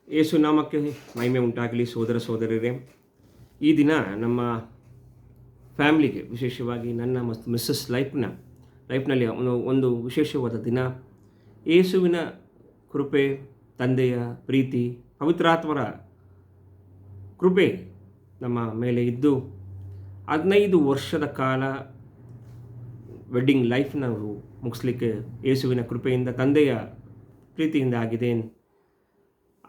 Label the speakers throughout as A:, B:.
A: ಯೇಸು ನಾಮಕ್ಕೆ ಮಹಿಮೆ ಉಂಟಾಗಲಿ. ಸೋದರ ಸೋದರಿಯರೇ, ಈ ದಿನ ನಮ್ಮ ಫ್ಯಾಮ್ಲಿಗೆ, ವಿಶೇಷವಾಗಿ ನನ್ನ ಮತ್ತು ಮಿಸ್ಸಸ್ ಲೈಫ್ನಲ್ಲಿ ಒಂದು ವಿಶೇಷವಾದ ದಿನ. ಯೇಸುವಿನ ಕೃಪೆ, ತಂದೆಯ ಪ್ರೀತಿ, ಪವಿತ್ರಾತ್ಮರ ಕೃಪೆ ನಮ್ಮ ಮೇಲೆ ಇದ್ದು 15 ವರ್ಷದ ಕಾಲ ವೆಡ್ಡಿಂಗ್ ಲೈಫ್ ನಾವು ಮುಗಿಸ್ಲಿಕ್ಕೆ ಯೇಸುವಿನ ಕೃಪೆಯಿಂದ, ತಂದೆಯ ಪ್ರೀತಿಯಿಂದ ಆಗಿದೆ.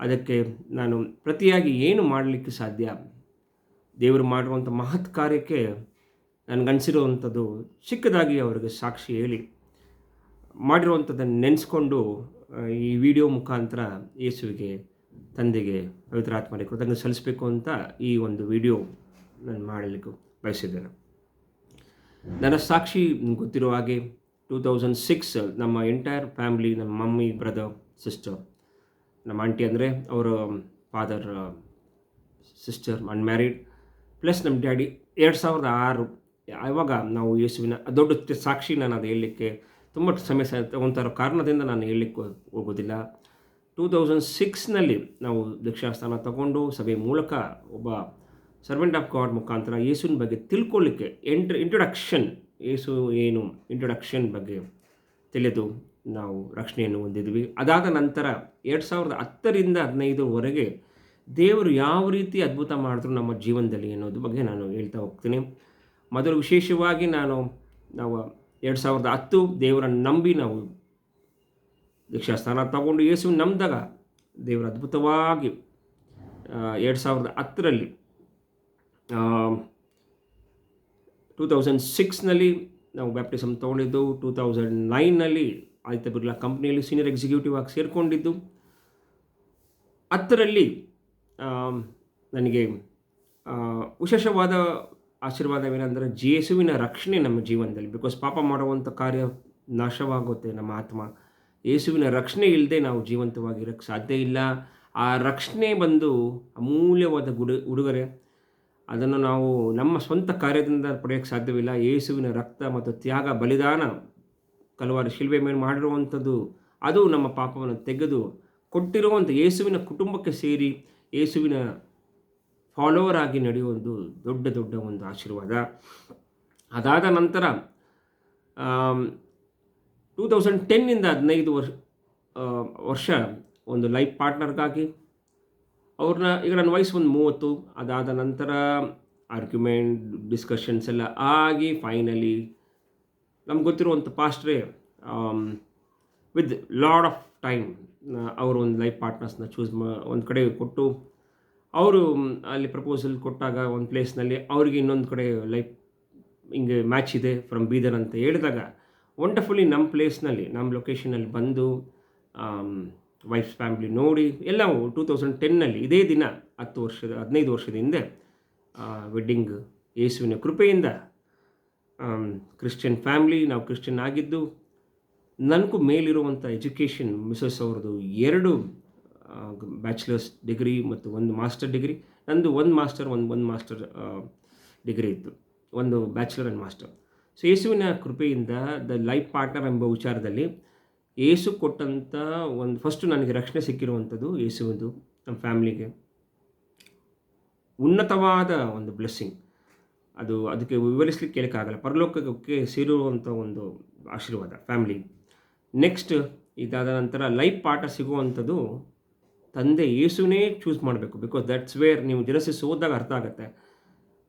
A: ಅದಕ್ಕೆ ನಾನು ಪ್ರತಿಯಾಗಿ ಏನು ಮಾಡಲಿಕ್ಕೆ ಸಾಧ್ಯ? ದೇವರು ಮಾಡಿರುವಂಥ ಮಹತ್ ಕಾರ್ಯಕ್ಕೆ ನನಗನ್ಸಿರುವಂಥದ್ದು ಚಿಕ್ಕದಾಗಿ ಅವರಿಗೆ ಸಾಕ್ಷಿ ಹೇಳಿ ಮಾಡಿರುವಂಥದ್ದನ್ನು ನೆನೆಸ್ಕೊಂಡು ಈ ವಿಡಿಯೋ ಮುಖಾಂತರ ಯೇಸುವಿಗೆ, ತಂದೆಗೆ, ಪವಿತ್ರಾತ್ಮರಿಗೆ ಕೃತಜ್ಞತೆ ಸಲ್ಲಿಸಬೇಕು ಅಂತ ಈ ಒಂದು ವಿಡಿಯೋ ನಾನು ಮಾಡಲಿಕ್ಕೆ ಬಯಸಿದ್ದೇನೆ. ನನ್ನ ಸಾಕ್ಷಿ ಗೊತ್ತಿರೋ ಹಾಗೆ 2006 ನಮ್ಮ ಎಂಟೈರ್ ಫ್ಯಾಮ್ಲಿ, ನಮ್ಮ ಮಮ್ಮಿ, ಬ್ರದರ್, ಸಿಸ್ಟರ್, ನಮ್ಮ ಆಂಟಿ ಅಂದರೆ ಅವರ ಫಾದರ್, ಸಿಸ್ಟರ್ ಅನ್ಮ್ಯಾರಿಡ್, ಪ್ಲಸ್ ನಮ್ಮ ಡ್ಯಾಡಿ 2006 ಆವಾಗ ನಾವು ಯೇಸುವಿನ ದೊಡ್ಡ ಸಾಕ್ಷಿ. ನಾನು ಅದು ಹೇಳಲಿಕ್ಕೆ ತುಂಬ ಸಮಯ ತಗೊಂತಾರೋ ಕಾರಣದಿಂದ ನಾನು ಹೇಳಲಿಕ್ಕೆ ಹೋಗೋದಿಲ್ಲ. 2006ನಲ್ಲಿ ನಾವು ದೀಕ್ಷಾಸ್ಥಾನ ತಗೊಂಡು ಸಭೆ ಮೂಲಕ ಒಬ್ಬ ಸರ್ವೆಂಟ್ ಆಫ್ ಗಾಡ್ ಮುಖಾಂತರ ಯೇಸುವಿನ ಬಗ್ಗೆ ತಿಳ್ಕೊಳ್ಳಿಕ್ಕೆ ಇಂಟ್ರೊಡಕ್ಷನ್, ಯೇಸು ಏನು ಇಂಟ್ರೊಡಕ್ಷನ್ ಬಗ್ಗೆ ತಿಳಿದು ನಾವು ರಕ್ಷಣೆಯನ್ನು ಹೊಂದಿದ್ವಿ. ಅದಾದ ನಂತರ 2010ರಿಂದ 2015ವರೆಗೆ ದೇವರು ಯಾವ ರೀತಿ ಅದ್ಭುತ ಮಾಡಿದ್ರು ನಮ್ಮ ಜೀವನದಲ್ಲಿ ಅನ್ನೋದ್ರ ಬಗ್ಗೆ ನಾನು ಹೇಳ್ತಾ ಹೋಗ್ತೀನಿ. ಮೊದಲು ವಿಶೇಷವಾಗಿ ನಾವು 2010 ದೇವರನ್ನು ನಂಬಿ ನಾವು ದೀಕ್ಷಾಸ್ಥಾನ ತಗೊಂಡು ಯೇಸುವಿನ ನಂಬಿದಾಗ ದೇವರ ಅದ್ಭುತವಾಗಿ 2010ರಲ್ಲಿ 2006ನಲ್ಲಿ ನಾವು ಬ್ಯಾಪ್ಟಿಸಮ್ ತೊಗೊಂಡಿದ್ದು. 2009ನಲ್ಲಿ ಆದಿತ್ಯ ಬಿರ್ಲಾ ಕಂಪ್ನಿಯಲ್ಲಿ ಸೀನಿಯರ್ ಎಕ್ಸಿಕ್ಯೂಟಿವ್ ಆಗಿ ಸೇರಿಕೊಂಡಿದ್ದು. 10ರಲ್ಲಿ ನನಗೆ ವಿಶೇಷವಾದ ಆಶೀರ್ವಾದವೇನೆಂದರೆ ಯೇಸುವಿನ ರಕ್ಷಣೆ ನಮ್ಮ ಜೀವನದಲ್ಲಿ. ಬಿಕಾಸ್ ಪಾಪ ಮಾಡುವಂಥ ಕಾರ್ಯ ನಾಶವಾಗುತ್ತೆ ನಮ್ಮ ಆತ್ಮ. ಯೇಸುವಿನ ರಕ್ಷಣೆ ಇಲ್ಲದೆ ನಾವು ಜೀವಂತವಾಗಿರೋಕ್ಕೆ ಸಾಧ್ಯ ಇಲ್ಲ. ಆ ರಕ್ಷಣೆ ಬಂದು ಅಮೂಲ್ಯವಾದ ಉಡುಗೊರೆ. ಅದನ್ನು ನಾವು ನಮ್ಮ ಸ್ವಂತ ಕಾರ್ಯದಿಂದ ಪಡೆಯೋಕ್ಕೆ ಸಾಧ್ಯವಿಲ್ಲ. ಯೇಸುವಿನ ರಕ್ತ ಮತ್ತು ತ್ಯಾಗ, ಬಲಿದಾನ, ಕಲ್ವಾರಿ ಶಿಲ್ಬೆ ಮೇಲೆ ಮಾಡಿರುವಂಥದ್ದು, ಅದು ನಮ್ಮ ಪಾಪವನ್ನು ತೆಗೆದು ಕೊಟ್ಟಿರುವಂಥ ಯೇಸುವಿನ ಕುಟುಂಬಕ್ಕೆ ಸೇರಿ ಯೇಸುವಿನ ಫಾಲೋವರ್ ಆಗಿ ನಡೆಯುವುದು ದೊಡ್ಡ ಒಂದು ಆಶೀರ್ವಾದ. ಅದಾದ ನಂತರ 2010ನಿಂದ 15 ವರ್ಷ ಒಂದು ಲೈಫ್ ಪಾರ್ಟ್ನರ್ಗಾಗಿ ಅವ್ರನ್ನ, ಈಗ ನನ್ನ ವಯಸ್ಸು ಒಂದು 30. ಅದಾದ ನಂತರ ಆರ್ಗ್ಯುಮೆಂಟ್, ಡಿಸ್ಕಷನ್ಸ್ ಎಲ್ಲ ಆಗಿ ಫೈನಲಿ ನಮ್ಗೆ ಗೊತ್ತಿರುವಂಥ ಪಾಸ್ಟ್ರೇ ವಿತ್ ಲಾಡ್ ಆಫ್ ಟೈಮ್ ಅವರು ಒಂದು ಲೈಫ್ ಪಾರ್ಟ್ನರ್ಸ್ನ ಒಂದು ಕಡೆ ಕೊಟ್ಟು, ಅವರು ಅಲ್ಲಿ ಪ್ರಪೋಸಲ್ ಕೊಟ್ಟಾಗ ಒಂದು ಪ್ಲೇಸ್ನಲ್ಲಿ ಅವ್ರಿಗೆ ಇನ್ನೊಂದು ಕಡೆ ಲೈಫ್ ಹಿಂಗೆ ಮ್ಯಾಚ್ ಇದೆ ಫ್ರಮ್ ಬೀದರ್ ಅಂತ ಹೇಳಿದಾಗ ವಂಡರ್ಫುಲಿ ನಮ್ಮ ಪ್ಲೇಸ್ನಲ್ಲಿ, ನಮ್ಮ ಲೊಕೇಶನಲ್ಲಿ ಬಂದು ವೈಫ್ಸ್ ಫ್ಯಾಮ್ಲಿ ನೋಡಿ ಎಲ್ಲವೂ 2010ನಲ್ಲಿ ಇದೇ ದಿನ 15 ವರ್ಷದ ಹಿಂದೆ ವೆಡ್ಡಿಂಗ್ ಯೇಸುವಿನ ಕೃಪೆಯಿಂದ ಕ್ರಿಶ್ಚಿಯನ್ ಫ್ಯಾಮ್ಲಿ, ನಾವು ಕ್ರಿಶ್ಚಿಯನ್ ಆಗಿದ್ದು. ನನಗೂ ಮೇಲಿರುವಂಥ ಎಜುಕೇಷನ್ ಮಿಸಸ್ ಅವ್ರದ್ದು 2 ಬ್ಯಾಚುಲರ್ಸ್ ಡಿಗ್ರಿ ಮತ್ತು 1 ಮಾಸ್ಟರ್ ಡಿಗ್ರಿ. ನಂದು 1 ಮಾಸ್ಟರ್ ಡಿಗ್ರಿ ಇತ್ತು, 1 ಬ್ಯಾಚುಲರ್ ಆ್ಯಂಡ್ ಮಾಸ್ಟರ್. ಸೊ ಯೇಸುವಿನ ಕೃಪೆಯಿಂದ ದ ಲೈಫ್ ಪಾರ್ಟ್ನರ್ ಎಂಬ ವಿಚಾರದಲ್ಲಿ ಯೇಸು ಕೊಟ್ಟಂಥ ಒಂದು ಫಸ್ಟು ನನಗೆ ರಕ್ಷಣೆ ಸಿಕ್ಕಿರುವಂಥದ್ದು ಯೇಸುವಿಂದು ನಮ್ಮ ಫ್ಯಾಮ್ಲಿಗೆ ಉನ್ನತವಾದ ಒಂದು ಬ್ಲೆಸ್ಸಿಂಗ್. ಅದಕ್ಕೆ ವಿವರಿಸ್ಲಿಕ್ಕೆ ಕೇಳೋಕ್ಕಾಗಲ್ಲ. ಪರಲೋಕಕ್ಕೆ ಸೇರಿರುವಂಥ ಒಂದು ಆಶೀರ್ವಾದ ಫ್ಯಾಮ್ಲಿ. ನೆಕ್ಸ್ಟ್ ಇದಾದ ನಂತರ ಲೈಫ್ ಪಾರ್ಟ್ನರ್ ಸಿಗುವಂಥದ್ದು ತಂದೆ ಯೇಸುನೇ ಚೂಸ್ ಮಾಡಬೇಕು. ಬಿಕಾಸ್ ದಟ್ಸ್ ವೇರ್ ನೀವು ಜೆನೆಸಿಸ್ ಓದಿದಾಗ ಅರ್ಥ ಆಗುತ್ತೆ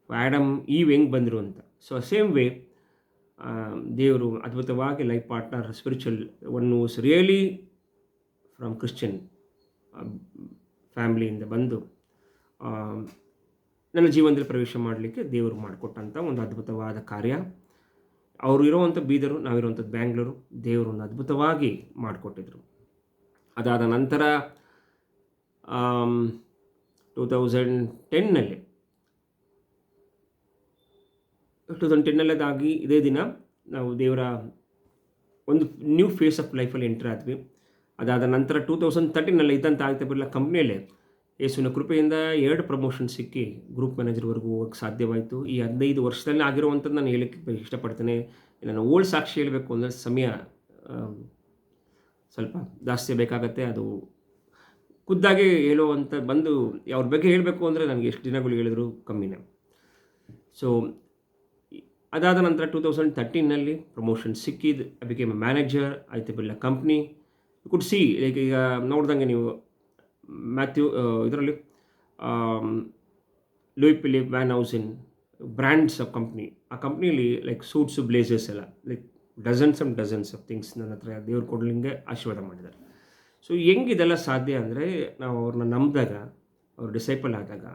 A: ಆ್ಯಡಮ್ ಈವ್ ಹೆಂಗೆ ಬಂದರು ಅಂತ. ಸೊ ಸೇಮ್ ವೇ ದೇವರು ಅದ್ಭುತವಾಗಿ life partner spiritual one was really from Christian ಫ್ಯಾಮ್ಲಿಯಿಂದ ಬಂದು ನನ್ನ ಜೀವನದಲ್ಲಿ ಪ್ರವೇಶ ಮಾಡಲಿಕ್ಕೆ ದೇವರು ಮಾಡಿಕೊಟ್ಟಂಥ ಒಂದು ಅದ್ಭುತವಾದ ಕಾರ್ಯ. ಅವರು ಇರೋವಂಥ ಬೀದರು, ನಾವಿರುವಂಥದ್ದು ಬ್ಯಾಂಗ್ಳೂರು. ದೇವರು ಒಂದು ಅದ್ಭುತವಾಗಿ ಮಾಡಿಕೊಟ್ಟಿದ್ರು. ಅದಾದ ನಂತರ 2010ನಲ್ಲದಾಗಿ ಇದೇ ದಿನ ನಾವು ದೇವರ ಒಂದು ನ್ಯೂ ಫೇಸ್ ಆಫ್ ಲೈಫಲ್ಲಿ ಎಂಟರ್ ಆದ್ವಿ. ಅದಾದ ನಂತರ 2013ನಲ್ಲಿ ಇದ್ದಂಥ ಆದಿತ್ಯ ಬಿರ್ಲಾ ಕಂಪ್ನಿಯಲ್ಲೇ ಯೇಸುವಿನ ಕೃಪೆಯಿಂದ 2 ಪ್ರಮೋಷನ್ ಸಿಕ್ಕಿ ಗ್ರೂಪ್ ಮ್ಯಾನೇಜರ್ವರೆಗೂ ಹೋಗೋಕ್ಕೆ ಸಾಧ್ಯವಾಯಿತು. ಈ 15 ವರ್ಷದಲ್ಲಿ ಆಗಿರುವಂಥದ್ದು ನಾನು ಹೇಳಕ್ಕೆ ಇಷ್ಟಪಡ್ತೇನೆ. ನಾನು ಓಲ್ಡ್ ಸಾಕ್ಷಿ ಹೇಳಬೇಕು ಅಂದರೆ ಸಮಯ ಸ್ವಲ್ಪ ಜಾಸ್ತಿ ಬೇಕಾಗತ್ತೆ. ಅದು ಖುದ್ದಾಗಿ ಹೇಳುವಂಥ ಬಂದು ಅವ್ರ ಬಗ್ಗೆ ಹೇಳಬೇಕು ಅಂದರೆ ನನಗೆ ಎಷ್ಟು ದಿನಗಳು ಹೇಳಿದ್ರು ಕಮ್ಮಿನೇ. ಸೊ ಅದಾದ ನಂತರ 2013ನಲ್ಲಿ ಪ್ರಮೋಷನ್ ಸಿಕ್ಕಿದ್ದು. I became a manager. ಆಯ್ತು Birla company. You could see like ಈಗ ನೋಡ್ದಂಗೆ ನೀವು ಇದರಲ್ಲಿ Louis Philippe Van Heusen brands of company. ಆ ಕಂಪ್ನಿಯಲ್ಲಿ ಲೈಕ್ ಸೂಟ್ಸು ಬ್ಲೇಸರ್ಸ್ ಎಲ್ಲ ಲೈಕ್ ಡಜನ್ಸ್ ಆಫ್ ಥಿಂಗ್ಸ್ ನನ್ನ ಹತ್ರ ದೇವ್ರು ಕೊಡ್ಲಿಂಗೆ ಆಶೀರ್ವಾದ ಮಾಡಿದ್ದಾರೆ. ಸೊ ಹೆಂಗಿದೆಲ್ಲ ಸಾಧ್ಯ ಅಂದರೆ ನಾವು ಅವ್ರನ್ನ ನಂಬಿದಾಗ, ಅವ್ರ ಡಿಸೈಪಲ್ ಆದಾಗ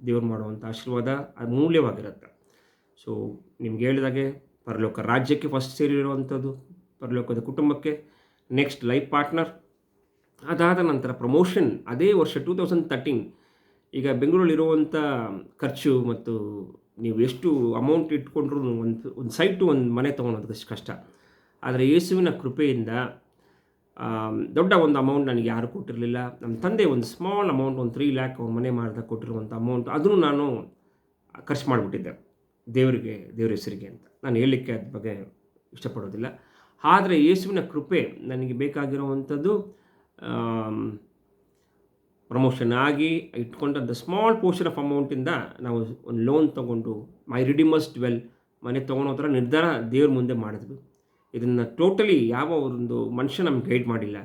A: ದೇವ್ರು ಮಾಡುವಂಥ ಆಶೀರ್ವಾದ ಅಮೂಲ್ಯವಾಗಿರುತ್ತೆ. ಸೊ ನಿಮ್ಗೆ ಹೇಳಿದಾಗೆ ಪರಲೋಕ ರಾಜ್ಯಕ್ಕೆ ಫಸ್ಟ್ ಸೇರಿರುವಂಥದ್ದು, ಪರಲೋಕದ ಕುಟುಂಬಕ್ಕೆ, ನೆಕ್ಸ್ಟ್ ಲೈಫ್ ಪಾರ್ಟ್ನರ್, ಅದಾದ ನಂತರ ಪ್ರಮೋಷನ್ ಅದೇ ವರ್ಷ 2013. ಈಗ ಬೆಂಗಳೂರಲ್ಲಿರುವಂಥ ಖರ್ಚು ಮತ್ತು ನೀವು ಎಷ್ಟು ಅಮೌಂಟ್ ಇಟ್ಕೊಂಡ್ರೂ ಒಂದು ಸೈಟು ಒಂದು ಮನೆ ತೊಗೊಳೋದು ಕಷ್ಟ. ಆದರೆ ಯೇಸುವಿನ ಕೃಪೆಯಿಂದ ದೊಡ್ಡ ಒಂದು ಅಮೌಂಟ್ ನನಗೆ ಯಾರು ಕೊಟ್ಟಿರಲಿಲ್ಲ. ನಮ್ಮ ತಂದೆ ಒಂದು ಸ್ಮಾಲ್ ಅಮೌಂಟ್, ಒಂದು 3 lakh ಅವ್ರ ಮನೆ ಮಾಡಿದಾಗ ಕೊಟ್ಟಿರುವಂಥ ಅಮೌಂಟ್, ಅದನ್ನು ನಾನು ಖರ್ಚು ಮಾಡಿಬಿಟ್ಟಿದ್ದೆ ದೇವ್ರ ಹೆಸರಿಗೆ ಅಂತ. ನಾನು ಹೇಳಲಿಕ್ಕೆ ಅದ್ರ ಬಗ್ಗೆ ಇಷ್ಟಪಡೋದಿಲ್ಲ. ಆದರೆ ಯೇಸುವಿನ ಕೃಪೆ ನನಗೆ ಬೇಕಾಗಿರುವಂಥದ್ದು ಪ್ರಮೋಷನ್ ಆಗಿ ಇಟ್ಕೊಂಡಂಥ ಸ್ಮಾಲ್ ಪೋರ್ಷನ್ ಆಫ್ ಅಮೌಂಟಿಂದ ನಾವು ಒಂದು ಲೋನ್ ತೊಗೊಂಡು ಮೈ ರಿಡಿಮರ್ಸ್ ಡ್ವೆಲ್ ಮನೆ ತೊಗೊಳೋ ಥರ ನಿರ್ಧಾರ ದೇವ್ರ ಮುಂದೆ ಮಾಡಿದ್ವಿ. ಇದನ್ನು ಟೋಟಲಿ ಯಾವ ಒಂದು ಮನುಷ್ಯ ನಮ್ಗೆ ಗೈಡ್ ಮಾಡಿಲ್ಲ.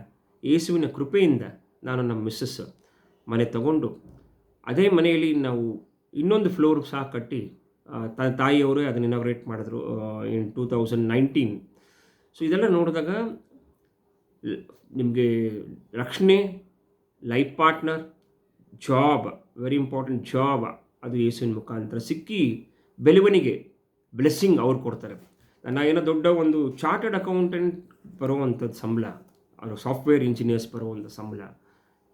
A: ಯೇಸುವಿನ ಕೃಪೆಯಿಂದ ನಾನು ನಮ್ಮ ಮಿಸ್ಸಸ್ ಮನೆ ತಗೊಂಡು ಅದೇ ಮನೆಯಲ್ಲಿ ನಾವು ಇನ್ನೊಂದು ಫ್ಲೋರ್ ಸಹ ಕಟ್ಟಿ ತಾಯಿಯವರೇ ಅದನ್ನು ಇನಾಗ್ರೇಟ್ ಮಾಡಿದ್ರು ಇನ್ 2019. ಸೊ ಇದೆಲ್ಲ ನೋಡಿದಾಗ ನಿಮಗೆ ರಕ್ಷಣೆ, life partner, job, very important job, ಅದು ಯೇಸುವಿನ ಮುಖಾಂತರ ಸಿಕ್ಕಿ ಬೆಳವಣಿಗೆ, ಬ್ಲೆಸ್ಸಿಂಗ್ ಅವ್ರು ಕೊಡ್ತಾರೆ. ನಾನು ಏನೋ ದೊಡ್ಡ ಒಂದು ಚಾರ್ಟರ್ಡ್ ಅಕೌಂಟೆಂಟ್ ಬರುವಂಥದ್ದು ಸಂಬಳ, ಅವರು ಸಾಫ್ಟ್ವೇರ್ ಇಂಜಿನಿಯರ್ಸ್ ಬರುವಂಥ ಸಂಬಳ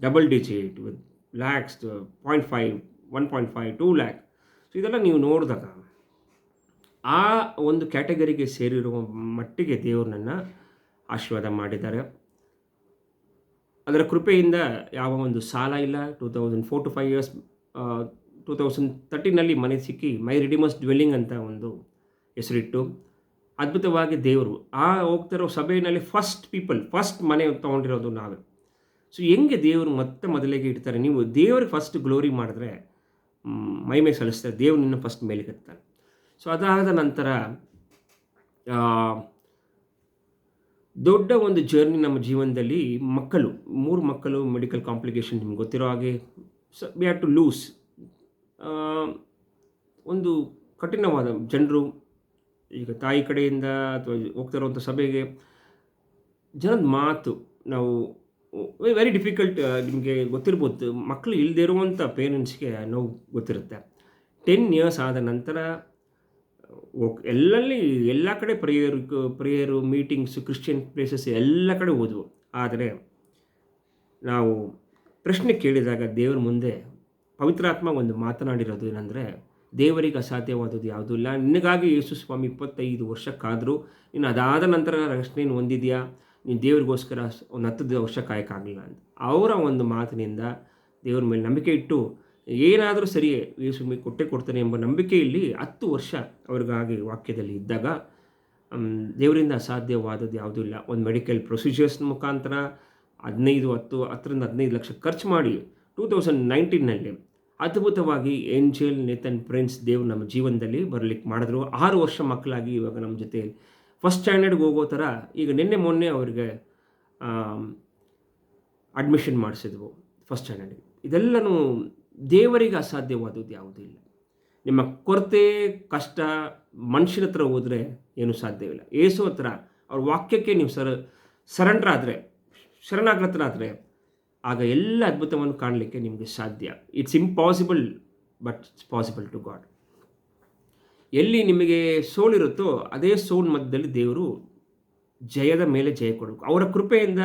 A: double digit with lakhs, 0.5, 1.5, 2 lakh. So ಇದೆಲ್ಲ ನೀವು ನೋಡಿದಾಗ ಆ ಒಂದು ಕ್ಯಾಟಗರಿಗೆ ಸೇರಿರುವ ಮಟ್ಟಿಗೆ ದೇವರು ನನ್ನ ಆಶೀರ್ವಾದ ಮಾಡಿದ್ದಾರೆ. ಅದರ ಕೃಪೆಯಿಂದ ಯಾವ ಒಂದು ಸಾಲ ಇಲ್ಲ. 2004 to 5 years 2013ನಲ್ಲಿ ಮನೆ ಸಿಕ್ಕಿ ಮೈ ರಿಡಿಮರ್ಸ್ ಡ್ವೆಲ್ಲಿಂಗ್ ಅಂತ ಒಂದು ಹೆಸರಿಟ್ಟು ಅದ್ಭುತವಾಗಿ ದೇವರು ಹೋಗ್ತಿರೋ ಸಭೆಯಲ್ಲಿ ಫಸ್ಟ್ ಮನೆ ತೊಗೊಂಡಿರೋದು ನಾವೇ. ಸೊ ಹೆಂಗೆ ದೇವರು ಮತ್ತೆ ಮೊದಲಿಗೆ ಇಡ್ತಾರೆ. ನೀವು ದೇವ್ರಿಗೆ ಫಸ್ಟ್ ಗ್ಲೋರಿ ಮಾಡಿದ್ರೆ ಮೈಮೆ ಸಲ್ಲಿಸ್ತಾರೆ, ದೇವ್ರು ನಿನ್ನ ಫಸ್ಟ್ ಮೇಲೆ ಕೆತ್ತಾರೆ. ಸೊ ಅದಾದ ನಂತರ ದೊಡ್ಡ ಒಂದು ಜರ್ನಿ ನಮ್ಮ ಜೀವನದಲ್ಲಿ. 3 ಮಕ್ಕಳು, ಮೆಡಿಕಲ್ ಕಾಂಪ್ಲಿಕೇಶನ್ ನಿಮ್ಗೆ ಗೊತ್ತಿರೋ ಹಾಗೆ. So we have to lose. ಒಂದು ಕಠಿಣವಾದ ಜನರು, ಈಗ ತಾಯಿ ಕಡೆಯಿಂದ ಅಥವಾ ಹೋಗ್ತಿರುವಂಥ ಸಭೆಗೆ ಜನದ ಮಾತು ನಾವು ವೆರಿ ಡಿಫಿಕಲ್ಟ್. ನಿಮಗೆ ಗೊತ್ತಿರ್ಬೋದು, ಮಕ್ಕಳು ಇಲ್ಲದೇ ಇರುವಂಥ ಪೇರೆಂಟ್ಸ್ಗೆ ನೋವು ಗೊತ್ತಿರುತ್ತೆ. 10 years ಆದ ನಂತರ ಎಲ್ಲ ಕಡೆ ಪ್ರೇಯರು, ಮೀಟಿಂಗ್ಸು, ಕ್ರಿಶ್ಚಿಯನ್ ಪ್ಲೇಸಸ್ ಎಲ್ಲ ಕಡೆ ಹೋದವು. ಆದರೆ ನಾವು ಪ್ರಶ್ನೆ ಕೇಳಿದಾಗ ದೇವರ ಮುಂದೆ ಪವಿತ್ರಾತ್ಮ ಒಂದು ಮಾತನಾಡಿರೋದು ಏನಂದರೆ, ದೇವರಿಗೆ ಅಸಾಧ್ಯವಾದದ್ದು ಯಾವುದೂ ಇಲ್ಲ. ನಿನಗಾಗಿ ಯೇಸು ಸ್ವಾಮಿ 25 ವರ್ಷಕ್ಕಾದರೂ ನೀನು ಅದಾದ ನಂತರ ರಕ್ಷಣೆಯನ್ನು ಹೊಂದಿದೆಯಾ, ನೀನು ದೇವರಿಗೋಸ್ಕರ ಒಂದು 10 ವರ್ಷ ಕಾಯೋಕ್ಕಾಗಲಿಲ್ಲ ಅಂತ. ಅವರ ಒಂದು ಮಾತಿನಿಂದ ದೇವ್ರ ಮೇಲೆ ನಂಬಿಕೆ ಇಟ್ಟು ಏನಾದರೂ ಸರಿಯೇ ಯೇಸು ಕೊಡ್ತಾನೆ ಎಂಬ ನಂಬಿಕೆಯಲ್ಲಿ 10 ವರ್ಷ ಅವ್ರಿಗಾಗಿ ವಾಕ್ಯದಲ್ಲಿ ಇದ್ದಾಗ ದೇವರಿಂದ ಅಸಾಧ್ಯವಾದದ್ದು ಯಾವುದೂ ಇಲ್ಲ. ಒಂದು ಮೆಡಿಕಲ್ ಪ್ರೊಸೀಜರ್ಸ್ ಮುಖಾಂತರ 10ರಿಂದ 15 ಲಕ್ಷ ಖರ್ಚು ಮಾಡಿ 2019ನಲ್ಲಿ ಅದ್ಭುತವಾಗಿ ಏಂಜಲ್ ನೇತನ್ ಪ್ರಿನ್ಸ್ ದೇವ್ರು ನಮ್ಮ ಜೀವನದಲ್ಲಿ ಬರಲಿಕ್ಕೆ ಮಾಡಿದ್ರು. 6 ವರ್ಷ ಮಕ್ಕಳಾಗಿ ಇವಾಗ ನಮ್ಮ ಜೊತೆ ಫಸ್ಟ್ ಸ್ಟ್ಯಾಂಡರ್ಡ್ಗೆ ಹೋಗೋ ಥರ. ಈಗ ಮೊನ್ನೆ ಅವರಿಗೆ ಅಡ್ಮಿಷನ್ ಮಾಡಿಸಿದ್ವು ಫಸ್ಟ್ ಸ್ಟ್ಯಾಂಡರ್ಡ್ಗೆ. ಇದೆಲ್ಲನೂ ದೇವರಿಗೆ ಅಸಾಧ್ಯವಾದದ್ದು ಯಾವುದೂ ಇಲ್ಲ. ನಿಮ್ಮ ಕೊರತೆ, ಕಷ್ಟ ಮನುಷ್ಯನ ಹತ್ರ ಹೋದರೆ ಏನೂ ಸಾಧ್ಯವಿಲ್ಲ. ಯೇಸು ಹತ್ರ ಅವ್ರ ವಾಕ್ಯಕ್ಕೆ ನೀವು ಸರೆಂಡರ್ ಆದರೆ, ಶರಣಾಗತರಾದರೆ, ಆಗ ಎಲ್ಲ ಅದ್ಭುತವನ್ನು ಕಾಣಲಿಕ್ಕೆ ನಿಮಗೆ ಸಾಧ್ಯ. It's impossible but it's possible to God. ಎಲ್ಲಿ ನಿಮಗೆ ಸೋಲಿರುತ್ತೋ ಅದೇ ಸೋಲ್ ಮಧ್ಯದಲ್ಲಿ ದೇವರು ಜಯದ ಮೇಲೆ ಜಯ ಕೊಡಬೇಕು. ಅವರ ಕೃಪೆಯಿಂದ,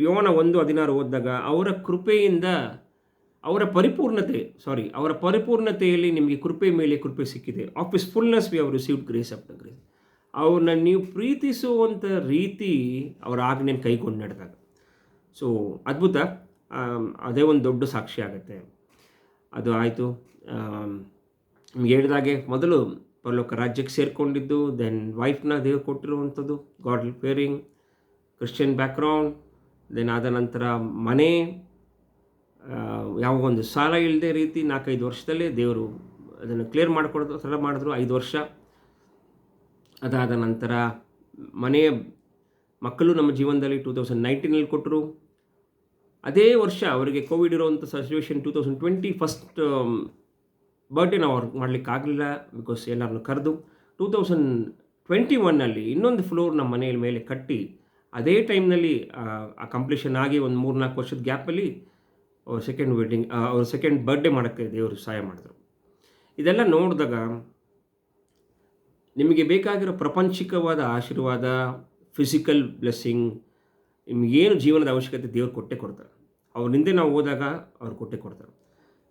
A: ಯೋನ 1:16 ಓದಿದಾಗ ಅವರ ಕೃಪೆಯಿಂದ, ಅವರ ಪರಿಪೂರ್ಣತೆಯಲ್ಲಿ ನಿಮಗೆ ಕೃಪೆ ಮೇಲೆ ಕೃಪೆ ಸಿಕ್ಕಿದೆ. Of is fullness we have received grace of the grace. ಅವ್ರನ್ನ ನೀವು ಪ್ರೀತಿಸುವಂಥ ರೀತಿ ಅವರ ಆಜ್ಞೆಯನ್ನು ಕೈಗೊಂಡು ನಡೆದಾಗ, ಸೊ ಅದ್ಭುತ. ಅದೇ ಒಂದು ದೊಡ್ಡ ಸಾಕ್ಷಿ ಆಗುತ್ತೆ. ಅದು ಆಯಿತು. ನಿಮ್ಗೆ ಹೇಳಿದಾಗೆ ಮೊದಲು ಪರಲೋಕ ರಾಜ್ಯಕ್ಕೆ ಸೇರಿಕೊಂಡಿದ್ದು, ದೆನ್ ವೈಫ್ನ ದೇವ್ರು ಕೊಟ್ಟಿರುವಂಥದ್ದು, God fearing, Christian background, then ಆದ ನಂತರ ಮನೆ, ಯಾವ ಒಂದು ಸಾಲ ಇಲ್ಲದೆ ರೀತಿ 4-5 ವರ್ಷದಲ್ಲೇ ದೇವರು ಅದನ್ನು ಕ್ಲಿಯರ್ ಮಾಡಿಕೊಡೋದು ಥರ ಮಾಡಿದ್ರು. 5 ವರ್ಷ. ಅದಾದ ನಂತರ ಮನೆಯ ಮಕ್ಕಳು ನಮ್ಮ ಜೀವನದಲ್ಲಿ 2019ನಲ್ಲಿ ಕೊಟ್ಟರು. ಅದೇ ವರ್ಷ ಅವರಿಗೆ ಕೋವಿಡ್ ಇರೋವಂಥ ಸಿಚುವೇಶನ್ 2020 ಫಸ್ಟ್ ಬರ್ಡೇ ನಾವು ಅವ್ರಿಗೆ ಮಾಡಲಿಕ್ಕಾಗಲಿಲ್ಲ, ಬಿಕಾಸ್ ಎಲ್ಲರನ್ನು ಕರೆದು 2021ನಲ್ಲಿ ಇನ್ನೊಂದು ಫ್ಲೋರ್ ನಮ್ಮ ಮನೆಯ ಮೇಲೆ ಕಟ್ಟಿ ಅದೇ ಟೈಮ್ನಲ್ಲಿ ಆ ಕಂಪ್ಲೀಷನ್ ಆಗಿ ಒಂದು 3-4 ವರ್ಷದ ಗ್ಯಾಪಲ್ಲಿ ಅವ್ರ ಸೆಕೆಂಡ್ ಬರ್ಡೇ ಮಾಡೋಕ್ಕೆ ದೇವರು ಸಹಾಯ ಮಾಡಿದ್ರು. ಇದೆಲ್ಲ ನೋಡಿದಾಗ ನಿಮಗೆ ಬೇಕಾಗಿರೋ ಪ್ರಪಂಚಿಕವಾದ ಆಶೀರ್ವಾದ, ಫಿಸಿಕಲ್ ಬ್ಲೆಸ್ಸಿಂಗ್, ನಿಮಗೇನು ಜೀವನದ ಅವಶ್ಯಕತೆ ದೇವರು ಕೊಟ್ಟೇ ಕೊಡ್ತಾರೆ. ಅವ್ರ ಹಿಂದೆ ನಾವು ಹೋದಾಗ ಅವ್ರು ಕೊಟ್ಟೇ ಕೊಡ್ತಾರೆ.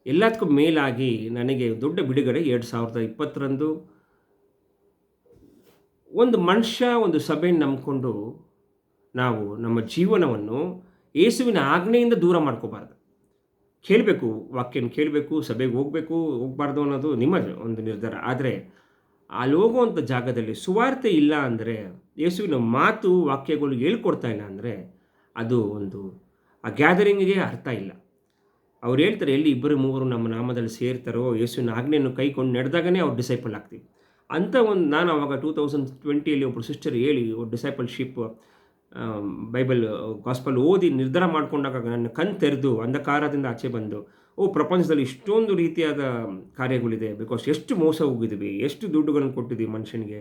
A: ಎಲ್ಲದಕ್ಕೂ ಮೇಲಾಗಿ ನನಗೆ ದೊಡ್ಡ ಬಿಡುಗಡೆ 2020ರಂದು ಒಂದು ಮನುಷ್ಯ ಒಂದು ಸಭೆಯನ್ನು ನಂಬಿಕೊಂಡು ನಾವು ನಮ್ಮ ಜೀವನವನ್ನು ಯೇಸುವಿನ ಆಜ್ಞೆಯಿಂದ ದೂರ ಮಾಡ್ಕೋಬಾರ್ದು. ಕೇಳಬೇಕು, ವಾಕ್ಯನ ಕೇಳಬೇಕು, ಸಭೆಗೆ ಹೋಗಬಾರ್ದು ಅನ್ನೋದು ನಿಮ್ಮ ಒಂದು ನಿರ್ಧಾರ. ಆದರೆ ಅಲ್ಲಿ ಹೋಗುವಂಥ ಜಾಗದಲ್ಲಿ ಸುವಾರ್ತೆ ಇಲ್ಲ ಅಂದರೆ, ಯೇಸುವಿನ ಮಾತು ವಾಕ್ಯಗಳು ಹೇಳ್ಕೊಡ್ತಾ ಇಲ್ಲ ಅಂದರೆ ಅದು ಒಂದು ಆ ಗ್ಯಾದರಿಂಗಿಗೆ ಅರ್ಥ ಇಲ್ಲ. ಅವ್ರು ಹೇಳ್ತಾರೆ, ಎಲ್ಲಿ 2-3 ನಮ್ಮ ನಾಮದಲ್ಲಿ ಸೇರ್ತಾರೋ ಯೇಸುವಿನ ಆಜ್ಞೆಯನ್ನು ಕೈಕೊಂಡು ನಡೆದಾಗನೇ ಅವ್ರು ಡಿಸೈಪಲ್ ಆಗ್ತೀವಿ ಅಂತ ಒಂದು. ನಾನು ಆವಾಗ 2020ಯಲ್ಲಿ ಒಬ್ಬರು ಸಿಸ್ಟರ್ ಹೇಳಿ ಡಿಸೈಪಲ್ಶಿಪ್ ಬೈಬಲ್ ಗಾಸ್ಪಲ್ ಓದಿ ನಿರ್ಧಾರ ಮಾಡಿಕೊಂಡಾಗ ನನ್ನ ಕಣ್ಣು ತೆರೆದು ಅಂಧಕಾರದಿಂದ ಆಚೆ ಬಂದು, ಪ್ರಪಂಚದಲ್ಲಿ ಇಷ್ಟೊಂದು ರೀತಿಯಾದ ಕಾರ್ಯಗಳಿದೆ, ಬಿಕಾಸ್ ಎಷ್ಟು ಮೋಸ ಹೋಗಿದ್ವಿ, ಎಷ್ಟು ದುಡ್ಡುಗಳನ್ನು ಕೊಟ್ಟಿದ್ದೀವಿ ಮನುಷ್ಯನಿಗೆ,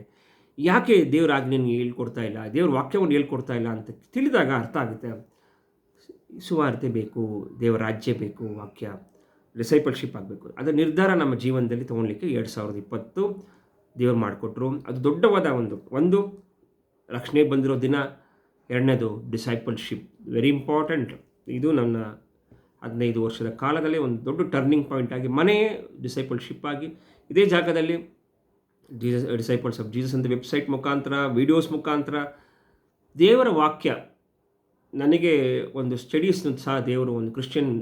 A: ಯಾಕೆ ದೇವ್ರ ಆಜ್ಞೆಯನ್ನು ಹೇಳ್ಕೊಡ್ತಾ ಇಲ್ಲ, ದೇವ್ರ ವಾಕ್ಯವನ್ನು ಹೇಳ್ಕೊಡ್ತಾ ಇಲ್ಲ ಅಂತ ತಿಳಿದಾಗ ಅರ್ಥ ಆಗುತ್ತೆ. ಸುವಾರ್ತೆ ಬೇಕು, ದೇವರ ರಾಜ್ಯ ಬೇಕು, ವಾಕ್ಯ ಡಿಸೈಪಲ್ಶಿಪ್ ಆಗಬೇಕು. ಅದರ ನಿರ್ಧಾರ ನಮ್ಮ ಜೀವನದಲ್ಲಿ ತೊಗೊಳ್ಲಿಕ್ಕೆ 2020 ದೇವರು ಮಾಡಿಕೊಟ್ರು. ಅದು ದೊಡ್ಡವಾದ ಒಂದು ರಕ್ಷಣೆ ಬಂದಿರೋ ದಿನ. ಎರಡನೇದು ಡಿಸೈಪಲ್ಶಿಪ್, ವೆರಿ ಇಂಪಾರ್ಟೆಂಟ್. ಇದು ನನ್ನ 15 ವರ್ಷದ ಕಾಲದಲ್ಲಿ ಒಂದು ದೊಡ್ಡ ಟರ್ನಿಂಗ್ ಪಾಯಿಂಟ್ ಆಗಿ, ಮನೆ ಡಿಸೈಪಲ್ಶಿಪ್ ಆಗಿ ಇದೇ ಜಾಗದಲ್ಲಿ ಡಿಸೈಪಲ್ಸ್ ಆಫ್ ಜೀಸಸ್ ಅಂತ ವೆಬ್ಸೈಟ್ ಮುಖಾಂತರ, ವಿಡಿಯೋಸ್ ಮುಖಾಂತರ ದೇವರ ವಾಕ್ಯ ನನಗೆ ಒಂದು ಸ್ಟಡೀಸ್ ಸಹ ದೇವರು ಒಂದು ಕ್ರಿಶ್ಚಿಯನ್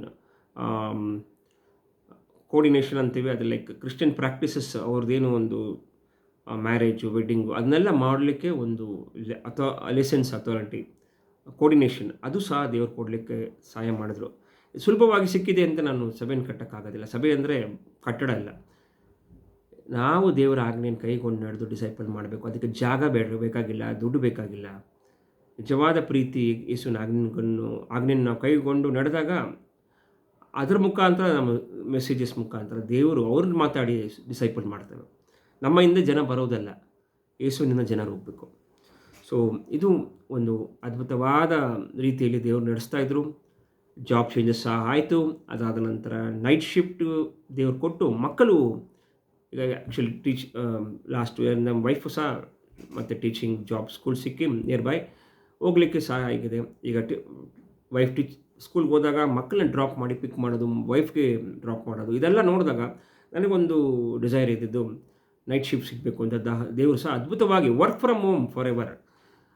A: ಕೋರ್ಡಿನೇಷನ್ ಅಂತೀವಿ, ಅದು ಲೈಕ್ ಕ್ರಿಶ್ಚಿಯನ್ ಪ್ರಾಕ್ಟೀಸಸ್ ಅವ್ರದ್ದೇನು ಒಂದು ಮ್ಯಾರೇಜು, ವೆಡ್ಡಿಂಗು ಅದನ್ನೆಲ್ಲ ಮಾಡಲಿಕ್ಕೆ ಒಂದು ಲೆಸನ್ಸ್ ಅಥಾರಿಟಿ ಕೋರ್ಡಿನೇಷನ್ ಅದು ಸಹ ದೇವರು ಕೊಡಲಿಕ್ಕೆ ಸಹಾಯ ಮಾಡಿದ್ರು. ಸುಲಭವಾಗಿ ಸಿಕ್ಕಿದೆ ಅಂತ ನಾನು ಸಭೆಯನ್ನು ಕಟ್ಟೋಕ್ಕಾಗೋದಿಲ್ಲ. ಸಭೆ ಅಂದರೆ ಕಟ್ಟಡ ಇಲ್ಲ. ನಾವು ದೇವರ ಆಜ್ಞೆಯನ್ನು ಕೈಗೊಂಡು ನಡೆದು ಡಿಸೈಪಲ್ ಮಾಡಬೇಕು. ಅದಕ್ಕೆ ಜಾಗ ಬೇಕಾಗಿಲ್ಲ, ದುಡ್ಡು ಬೇಕಾಗಿಲ್ಲ. ನಿಜವಾದ ಪ್ರೀತಿ ಯೇಸುವಿನ ಆಜ್ಞೆಯನ್ನು ನಾವು ಕೈಗೊಂಡು ನಡೆದಾಗ ಅದರ ಮುಖಾಂತರ ನಮ್ಮ ಮೆಸೇಜಸ್ ಮುಖಾಂತರ ದೇವರು ಅವ್ರನ್ನ ಮಾತಾಡಿ ಡಿಸೈಪಲ್ ಮಾಡ್ತಾರೆ. ನಮ್ಮ ಹಿಂದೆ ಜನ ಬರೋದಲ್ಲ, ಯೇಸುವಿನಿಂದ ಜನರು ಹೋಗಬೇಕು. ಸೊ ಇದು ಒಂದು ಅದ್ಭುತವಾದ ರೀತಿಯಲ್ಲಿ ದೇವರು ನಡೆಸ್ತಾಯಿದ್ರು. ಜಾಬ್ ಚೇಂಜಸ್ ಸಹ ಆಯಿತು. ಅದಾದ ನಂತರ ನೈಟ್ ಶಿಫ್ಟ್ ದೇವರು ಕೊಟ್ಟು ಮಕ್ಕಳು ಈಗ ಆ್ಯಕ್ಚುಲಿ ಲಾಸ್ಟ್ ನಮ್ಮ ವೈಫು ಸಹ ಮತ್ತು ಟೀಚಿಂಗ್ ಜಾಬ್ ಸ್ಕೂಲ್ ಸಿಕ್ಕಿ ನಿಯರ್ ಬೈ ಹೋಗಲಿಕ್ಕೆ ಸಹ ಆಗಿದೆ. ಈಗ ವೈಫ್ ಸ್ಕೂಲ್ಗೆ ಹೋದಾಗ ಮಕ್ಕಳನ್ನ ಡ್ರಾಪ್ ಮಾಡಿ ಪಿಕ್ ಮಾಡೋದು, ವೈಫ್ಗೆ ಡ್ರಾಪ್ ಮಾಡೋದು, ಇದೆಲ್ಲ ನೋಡಿದಾಗ ನನಗೊಂದು ಡಿಸೈರ್ ಇದ್ದಿದ್ದು ನೈಟ್ ಶಿಫ್ಟ್ ಸಿಗಬೇಕು ಅಂತ. ದೇವರು ಸಹ ಅದ್ಭುತವಾಗಿ work from home forever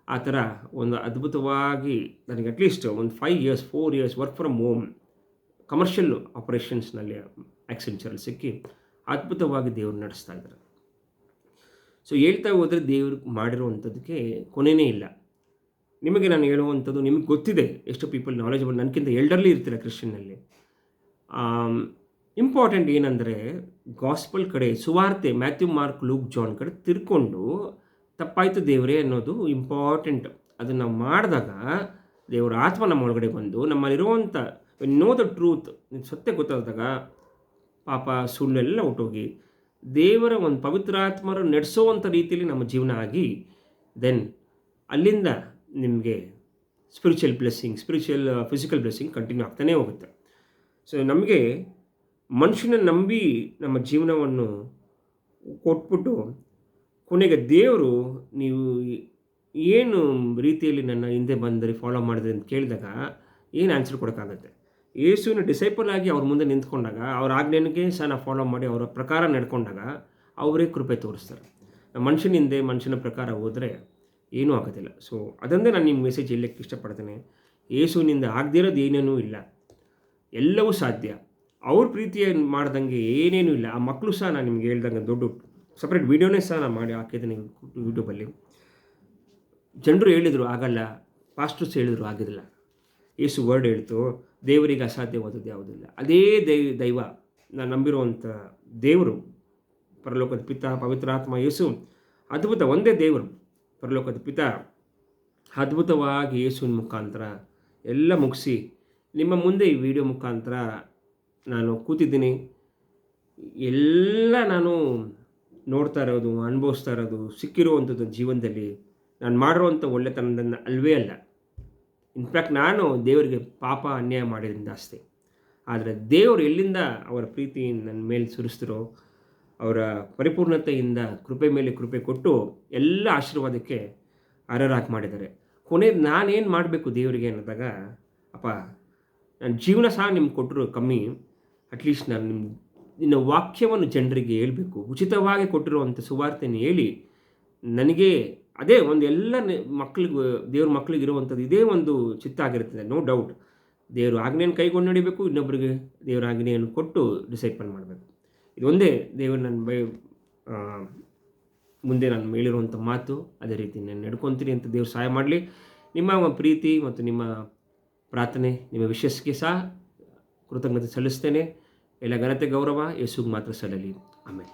A: ಆ ಥರ ಒಂದು ಅದ್ಭುತವಾಗಿ ನನಗೆ ಅಟ್ಲೀಸ್ಟ್ ಒಂದು 4 years work from home commercial ಆಪರೇಷನ್ಸ್ನಲ್ಲಿ ಆಕ್ಸೆಂಚರಲ್ಲಿ ಸಿಕ್ಕಿ ಅದ್ಭುತವಾಗಿ ದೇವರು ನಡೆಸ್ತಾ ಇದ್ದಾರೆ. ಸೊ ಹೇಳ್ತಾ ಹೋದರೆ ದೇವರು ಮಾಡಿರುವಂಥದ್ದಕ್ಕೆ ಕೊನೆಯೇ ಇಲ್ಲ. ನಿಮಗೆ ನಾನು ಹೇಳುವಂಥದ್ದು ನಿಮಗೆ ಗೊತ್ತಿದೆ, ಎಷ್ಟು ಪೀಪಲ್ ನಾಲೆಜಬಲ್ ನನಗಿಂತ ಎಲ್ಡರ್ಲಿ ಇರ್ತೀರ ಕ್ರಿಶ್ಚಿಯನ್ನಲ್ಲಿ. ಇಂಪಾರ್ಟೆಂಟ್ ಏನಂದರೆ ಗಾಸ್ಪಲ್ ಕಡೆ, ಸುವಾರ್ತೆ ಮ್ಯಾಥ್ಯೂ, ಮಾರ್ಕ್, ಲೂಕ್, ಜಾನ್ ಕಡೆ ತಿರ್ಕೊಂಡು ತಪ್ಪಾಯಿತು ದೇವರೇ ಅನ್ನೋದು ಇಂಪಾರ್ಟೆಂಟ್. ಅದನ್ನು ನಾವು ಮಾಡಿದಾಗ ದೇವರ ಆತ್ಮ ನಮ್ಮ ಒಳಗಡೆ ಬಂದು ನಮ್ಮಲ್ಲಿರುವಂಥ ನೋ ದ ಟ್ರೂತ್, ಸತ್ಯ ಗೊತ್ತಾದಾಗ ಪಾಪ ಸುಳ್ಳೆಲ್ಲ ಹೊಟ್ಟೋಗಿ ದೇವರ ಒಂದು ಪವಿತ್ರಾತ್ಮರು ನಡೆಸೋವಂಥ ರೀತಿಯಲ್ಲಿ ನಮ್ಮ ಜೀವನ ಆಗಿ ದೆನ್ ಅಲ್ಲಿಂದ ನಿಮಗೆ spiritual blessing, physical blessing continue ಆಗ್ತಾನೇ ಹೋಗುತ್ತೆ. ಸೊ ನಮಗೆ ಮನುಷ್ಯನ ನಂಬಿ ನಮ್ಮ ಜೀವನವನ್ನು ಕೊಟ್ಬಿಟ್ಟು ಕೊನೆಗೆ ದೇವರು ನೀವು ಏನು ರೀತಿಯಲ್ಲಿ ನನ್ನ ಹಿಂದೆ ಬಂದರೆ ಫಾಲೋ ಮಾಡಿದ್ರಿ ಅಂತ ಕೇಳಿದಾಗ ಏನು ಆನ್ಸರ್ ಕೊಡೋಕ್ಕಾಗತ್ತೆ? ಯೇಸುವಿನ ಡಿಸೈಪಲ್ ಆಗಿ ಅವ್ರ ಮುಂದೆ ನಿಂತ್ಕೊಂಡಾಗ, ಅವ್ರ ಆಜ್ಞೆಗೆ ಸಹ ನಾವು ಫಾಲೋ ಮಾಡಿ ಅವರ ಪ್ರಕಾರ ನಡ್ಕೊಂಡಾಗ ಅವರೇ ಕೃಪೆ ತೋರಿಸ್ತಾರೆ. ಮನುಷ್ಯನ ಹಿಂದೆ ಮನುಷ್ಯನ ಪ್ರಕಾರ ಹೋದರೆ ಏನೂ ಆಗೋದಿಲ್ಲ. ಸೊ ಅದನ್ನೇ ನಾನು ನಿಮ್ಮ ಮೆಸೇಜ್ ಹೇಳಲಿಕ್ಕೆ ಇಷ್ಟಪಡ್ತೇನೆ. ಯೇಸುವಿನಿಂದ ಆಗದಿರೋದು ಏನೇನೂ ಇಲ್ಲ, ಎಲ್ಲವೂ ಸಾಧ್ಯ. ಅವ್ರ ಪ್ರೀತಿಯನ್ನು ಮಾಡ್ದಂಗೆ ಏನೇನೂ ಇಲ್ಲ. ಆ ಮಕ್ಕಳು ಸಹ ನಾನು ನಿಮ್ಗೆ ಹೇಳ್ದಂಗೆ ದೊಡ್ಡ ಸಪ್ರೇಟ್ ವೀಡಿಯೋನೇ ಸಹ ನಾನು ಮಾಡಿ ಹಾಕಿದ್ದೀನಿ ಯೂಟ್ಯೂಬಲ್ಲಿ. ಜನರು ಹೇಳಿದರು ಆಗಲ್ಲ, ಪಾಸ್ಟರ್ಸ್ ಹೇಳಿದರು ಆಗಿರಲಿಲ್ಲ. ಯೇಸು ವರ್ಡ್ ಹೇಳ್ತು, ದೇವರಿಗೆ ಅಸಾಧ್ಯವಾದದ್ದು ಯಾವುದಿಲ್ಲ. ಅದೇ ದೈವ ನಾನು ನಂಬಿರುವಂಥ ದೇವರು, ಪರಲೋಕದ ಪಿತ, ಪವಿತ್ರಾತ್ಮ, ಯೇಸು, ಅದ್ಭುತ ಒಂದೇ ದೇವರು, ಪರಲೋಕದ ಪಿತ ಅದ್ಭುತವಾಗಿ ಯೇಸುವಿನ ಮುಖಾಂತರ ಎಲ್ಲ ಮುಗಿಸಿ ನಿಮ್ಮ ಮುಂದೆ ಈ ವಿಡಿಯೋ ಮುಖಾಂತರ ನಾನು ಕೂತಿದ್ದೀನಿ. ಎಲ್ಲ ನಾನು ನೋಡ್ತಾ ಇರೋದು, ಅನುಭವಿಸ್ತಾ ಇರೋದು, ಸಿಕ್ಕಿರುವಂಥದ್ದು ಜೀವನದಲ್ಲಿ ನಾನು ಮಾಡಿರುವಂಥ ಒಳ್ಳೆತನದಿಂದ ಅಲ್ವೇ ಅಲ್ಲ. ಇನ್ಫ್ಯಾಕ್ಟ್ ನಾನು ದೇವರಿಗೆ ಪಾಪ ಅನ್ಯಾಯ ಮಾಡಿದ್ರಿಂದ ಅಷ್ಟೇ. ಆದರೆ ದೇವರು ಎಲ್ಲಿಂದ ಅವರ ಪ್ರೀತಿ ನನ್ನ ಮೇಲೆ ಸುರಿಸ್ತಿರೋ, ಅವರ ಪರಿಪೂರ್ಣತೆಯಿಂದ ಕೃಪೆ ಮೇಲೆ ಕೃಪೆ ಕೊಟ್ಟು ಎಲ್ಲ ಆಶೀರ್ವಾದಕ್ಕೆ ಅರ್ಹರಾಗಿ ಮಾಡಿದ್ದಾರೆ. ಕೊನೆಗೆ ನಾನೇನು ಮಾಡಬೇಕು ದೇವರಿಗೆ ಅನ್ನೋದಾಗ, ಅಪ್ಪ ನನ್ನ ಜೀವನ ಸಹ ನಿಮ್ಗೆ ಕೊಟ್ಟರು ಕಮ್ಮಿ, ಅಟ್ಲೀಸ್ಟ್ ನಾನು ನಿನ್ನ ವಾಕ್ಯವನ್ನು ಜನರಿಗೆ ಹೇಳಬೇಕು, ಉಚಿತವಾಗಿ ಕೊಟ್ಟಿರುವಂಥ ಸುವಾರ್ತೆಯನ್ನು ಹೇಳಿ ನನಗೆ ಅದೇ ಒಂದು ಎಲ್ಲ ಮಕ್ಕಳಿಗೂ, ದೇವ್ರ ಮಕ್ಕಳಿಗೆ ಇರುವಂಥದ್ದು ಇದೇ ಒಂದು ಚಿತ್ತ ಆಗಿರ್ತದೆ. No doubt. ದೇವರು ಆಜ್ಞೆಯನ್ನು ಕೈಗೊಂಡು ನಡಿಬೇಕು, ಇನ್ನೊಬ್ಬರಿಗೆ ದೇವರ ಆಜ್ಞೆಯನ್ನು ಕೊಟ್ಟು ಡಿಸೈಪಲ್ ಮಾಡಬೇಕು. ಇದೊಂದೇ ದೇವರು ನನ್ನ ಮುಂದೆ ನಾನು ಹೇಳಿರುವಂಥ ಮಾತು. ಅದೇ ರೀತಿ ನಾನು ನಡ್ಕೊತೀನಿ ಅಂತ ದೇವ್ರು ಸಹಾಯ ಮಾಡಲಿ. ನಿಮ್ಮ ಪ್ರೀತಿ ಮತ್ತು ನಿಮ್ಮ ಪ್ರಾರ್ಥನೆ, ನಿಮ್ಮ ವಿಶ್ವಾಸಕ್ಕೆ ಸಹ ಕೃತಜ್ಞತೆ ಸಲ್ಲಿಸ್ತೇನೆ. ಎಲ್ಲ ಘನತೆ ಗೌರವ ಯೇಸುಗೆ ಮಾತ್ರ ಸಲ್ಲಲಿ. ಆಮೇಲೆ